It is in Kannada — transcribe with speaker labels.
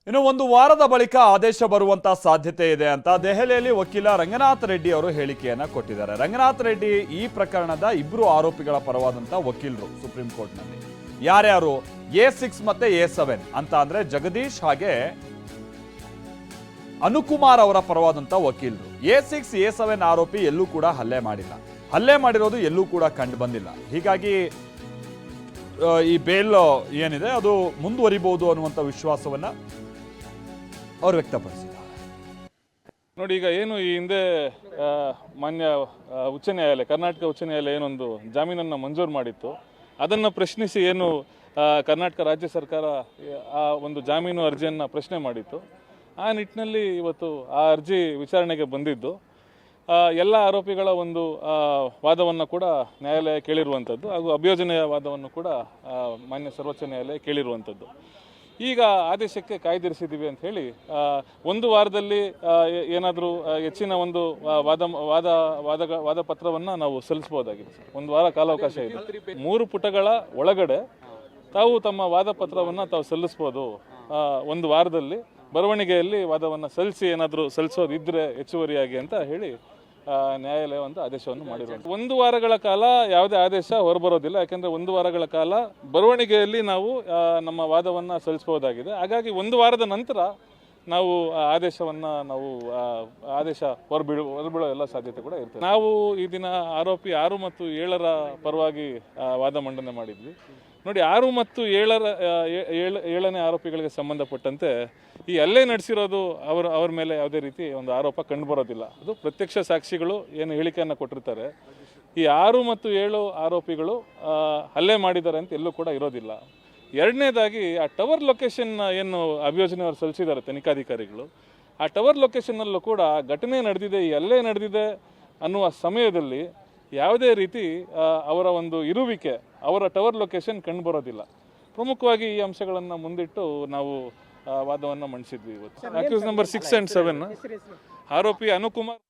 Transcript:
Speaker 1: ಇನ್ನು ಒಂದು ವಾರದ ಬಳಿಕ ಆದೇಶ ಬರುವಂತ ಸಾಧ್ಯತೆ ಇದೆ ಅಂತ ದೆಹಲಿಯಲ್ಲಿ ವಕೀಲ ರಂಗನಾಥ್ ರೆಡ್ಡಿ ಅವರು ಹೇಳಿಕೆಯನ್ನ ಕೊಟ್ಟಿದ್ದಾರೆ. ರಂಗನಾಥ್ ರೆಡ್ಡಿ ಈ ಪ್ರಕರಣದ ಇಬ್ಬರು ಆರೋಪಿಗಳ ಪರವಾದಂತ ವಕೀಲರು ಸುಪ್ರೀಂ ಕೋರ್ಟ್ನಲ್ಲಿ. ಯಾರ್ಯಾರು? A6 ಮತ್ತೆ A7 ಅಂತ ಅಂದ್ರೆ ಜಗದೀಶ್ ಹಾಗೆ ಅನುಕುಮಾರ್ ಅವರ ಪರವಾದಂತ ವಕೀಲರು. A6 A7 ಆರೋಪಿ ಎಲ್ಲೂ ಕೂಡ ಹಲ್ಲೆ ಮಾಡಿಲ್ಲ. ಹಲ್ಲೆ ಮಾಡಿರೋದು ಎಲ್ಲೂ ಕೂಡ ಕಂಡು ಬಂದಿಲ್ಲ. ಹೀಗಾಗಿ ಈ ಬೇಲ್ ಏನಿದೆ ಅದು ಮುಂದುವರಿಬಹುದು ಅನ್ನುವಂಥ ವಿಶ್ವಾಸವನ್ನ ಅವರು ವ್ಯಕ್ತಪಡಿಸಿದ್ದಾರೆ.
Speaker 2: ನೋಡಿ, ಈಗ ಏನು ಈ ಹಿಂದೆ ಮಾನ್ಯ ಉಚ್ಚ ನ್ಯಾಯಾಲಯ, ಕರ್ನಾಟಕ ಉಚ್ಚ ನ್ಯಾಯಾಲಯ ಏನೊಂದು ಜಾಮೀನನ್ನು ಮಂಜೂರು ಮಾಡಿತ್ತು, ಅದನ್ನು ಪ್ರಶ್ನಿಸಿ ಏನು ಕರ್ನಾಟಕ ರಾಜ್ಯ ಸರ್ಕಾರ ಆ ಒಂದು ಜಾಮೀನು ಅರ್ಜಿಯನ್ನು ಪ್ರಶ್ನೆ ಮಾಡಿತ್ತು. ಆ ನಿಟ್ಟಿನಲ್ಲಿ ಇವತ್ತು ಆ ಅರ್ಜಿ ವಿಚಾರಣೆಗೆ ಬಂದಿದ್ದು ಎಲ್ಲ ಆರೋಪಿಗಳ ಒಂದು ವಾದವನ್ನು ಕೂಡ ನ್ಯಾಯಾಲಯ ಕೇಳಿರುವಂಥದ್ದು, ಹಾಗೂ ಅಭಿಯೋಜನೆಯ ವಾದವನ್ನು ಕೂಡ ಮಾನ್ಯ ಸರ್ವೋಚ್ಚ ನ್ಯಾಯಾಲಯ ಕೇಳಿರುವಂಥದ್ದು. ಈಗ ಆದೇಶಕ್ಕೆ ಕಾಯ್ದಿರಿಸಿದ್ದೀವಿ ಅಂತ ಹೇಳಿ ಒಂದು ವಾರದಲ್ಲಿ ಏನಾದರೂ ಹೆಚ್ಚಿನ ಒಂದು ವಾದ ಪತ್ರವನ್ನು ನಾವು ಸಲ್ಲಿಸಬಹುದಾಗಿದೆ. ಒಂದು ವಾರ ಕಾಲಾವಕಾಶ ಇದೆ. 3 ಪುಟಗಳ ಒಳಗಡೆ ತಾವು ತಮ್ಮ ವಾದ ಪತ್ರವನ್ನು ತಾವು ಸಲ್ಲಿಸ್ಬೋದು. ಒಂದು ವಾರದಲ್ಲಿ ಬರವಣಿಗೆಯಲ್ಲಿ ವಾದವನ್ನು ಸಲ್ಲಿಸಿ ಏನಾದರೂ ಸಲ್ಲಿಸೋದಿದ್ದರೆ ಹೆಚ್ಚುವರಿಯಾಗಿ ಅಂತ ಹೇಳಿ ನ್ಯಾಯಾಲಯ ಒಂದು ಆದೇಶವನ್ನು ಮಾಡಿರುವಂಥ. 1 ವಾರಗಳ ಕಾಲ ಯಾವುದೇ ಆದೇಶ ಹೊರಬರೋದಿಲ್ಲ. ಯಾಕೆಂದರೆ 1 ವಾರಗಳ ಕಾಲ ಬರವಣಿಗೆಯಲ್ಲಿ ನಾವು ನಮ್ಮ ವಾದವನ್ನು ಸಲ್ಲಿಸಬಹುದಾಗಿದೆ. ಹಾಗಾಗಿ 1 ವಾರದ ನಂತರ ನಾವು ಆದೇಶ ಹೊರಬೀಳೋ ಎಲ್ಲ ಸಾಧ್ಯತೆ ಕೂಡ ಇರ್ತದೆ. ನಾವು ಈ ದಿನ ಆರೋಪಿ 6 ಮತ್ತು 7ರ ಪರವಾಗಿ ವಾದ ಮಂಡನೆ ಮಾಡಿದ್ವಿ. ನೋಡಿ, 6 ಮತ್ತು 7ನೇ ಆರೋಪಿಗಳಿಗೆ ಸಂಬಂಧಪಟ್ಟಂತೆ ಈ ಹಲ್ಲೆ ನಡೆಸಿರೋದು ಅವ್ರ ಮೇಲೆ ಯಾವುದೇ ರೀತಿ ಒಂದು ಆರೋಪ ಕಂಡು ಬರೋದಿಲ್ಲ. ಅದು ಪ್ರತ್ಯಕ್ಷ ಸಾಕ್ಷಿಗಳು ಏನು ಹೇಳಿಕೆಯನ್ನು ಕೊಟ್ಟಿರ್ತಾರೆ. ಈ 6 ಮತ್ತು 7 ಆರೋಪಿಗಳು ಹಲ್ಲೆ ಮಾಡಿದ್ದಾರೆ ಅಂತ ಎಲ್ಲೂ ಕೂಡ ಇರೋದಿಲ್ಲ. ಎರಡನೇದಾಗಿ ಆ ಟವರ್ ಲೊಕೇಶನ್ ಏನು ಅಭಿಯೋಜನೆಯವರು ಸಲ್ಲಿಸಿದ್ದಾರೆ ತನಿಖಾಧಿಕಾರಿಗಳು, ಆ ಟವರ್ ಲೊಕೇಶನ್ನಲ್ಲೂ ಕೂಡ ಘಟನೆ ನಡೆದಿದೆ, ಈ ಹಲ್ಲೆ ನಡೆದಿದೆ ಅನ್ನುವ ಸಮಯದಲ್ಲಿ ಯಾವುದೇ ರೀತಿ ಅವರ ಒಂದು ಇರುವಿಕೆ, ಅವರ ಟವರ್ ಲೊಕೇಶನ್ ಕಂಡು ಬರೋದಿಲ್ಲ. ಪ್ರಮುಖವಾಗಿ ಈ ಅಂಶಗಳನ್ನು ಮುಂದಿಟ್ಟು ನಾವು ವಾದವನ್ನು ಮಂಡಿಸಿದ್ವಿ. ಇವತ್ತು ಅಕ್ಯೂಸ್ ನಂಬರ್ 6 and 7 ಆರೋಪಿ ಅನುಕುಮಾರ್